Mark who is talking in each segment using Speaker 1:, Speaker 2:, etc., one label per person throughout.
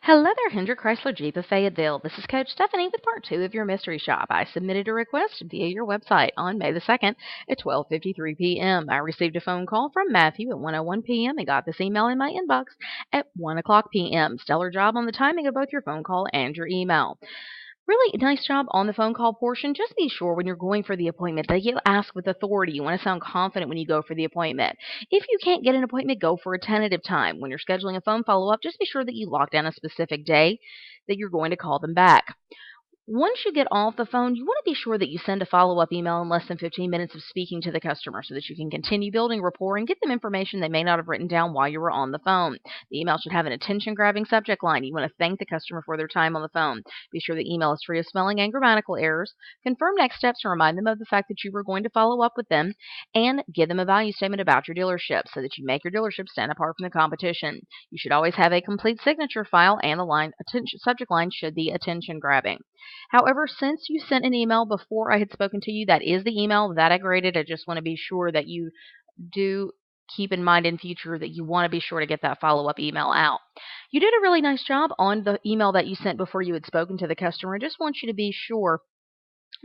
Speaker 1: Hello there, Hendrick Chrysler Jeep of Fayetteville. This is Coach Stephanie with part 2 of your mystery shop. I submitted a request via your website on May the 2nd at 12:53 p.m. I received a phone call from Matthew at 1:01 p.m. and got this email in my inbox at 1 o'clock p.m. Stellar job on the timing of both your phone call and your email. Really nice job on the phone call portion. Just be sure when you're going for the appointment that you ask with authority. You want to sound confident when you go for the appointment. If you can't get an appointment, go for a tentative time. When you're scheduling a phone follow-up, just be sure that you lock down a specific day that you're going to call them back. Once you get off the phone, you want to be sure that you send a follow-up email in less than 15 minutes of speaking to the customer so that you can continue building rapport and get them information they may not have written down while you were on the phone. The email should have an attention-grabbing subject line. You want to thank the customer for their time on the phone. Be sure the email is free of spelling and grammatical errors. Confirm next steps and remind them of the fact that you were going to follow up with them, and give them a value statement about your dealership so that you make your dealership stand apart from the competition. You should always have a complete signature file, and the subject line should be attention-grabbing. However, since you sent an email before I had spoken to you, that is the email that I graded. I just want to be sure that you do keep in mind in future that you want to be sure to get that follow-up email out. You did a really nice job on the email that you sent before you had spoken to the customer. I just want you to be sure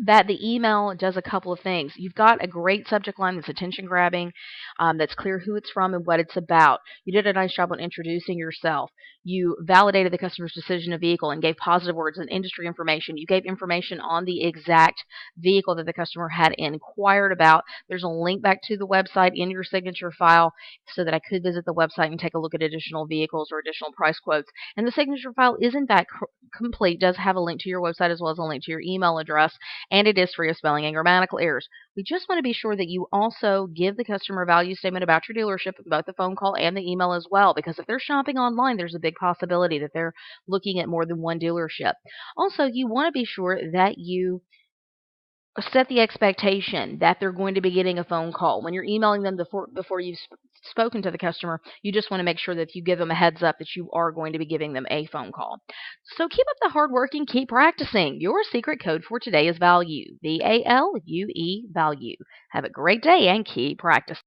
Speaker 1: that the email does a couple of things. You've got a great subject line that's attention grabbing, that's clear who it's from and what it's about. You did a nice job on introducing yourself. You validated the customer's decision of vehicle and gave positive words and industry information. You gave information on the exact vehicle that the customer had inquired about. There's a link back to the website in your signature file so that I could visit the website and take a look at additional vehicles or additional price quotes. And the signature file is in fact complete, does have a link to your website as well as a link to your email address, and it is free of spelling and grammatical errors. We just want to be sure that you also give the customer a value statement about your dealership in both the phone call and the email as well, because if they're shopping online, there's a big possibility that they're looking at more than one dealership. Also, you want to be sure that you set the expectation that they're going to be getting a phone call. When you're emailing them before you've spoken to the customer, you just want to make sure that you give them a heads up that you are going to be giving them a phone call. So keep up the hard work and keep practicing. Your secret code for today is value. VALUE, value. Have a great day and keep practicing.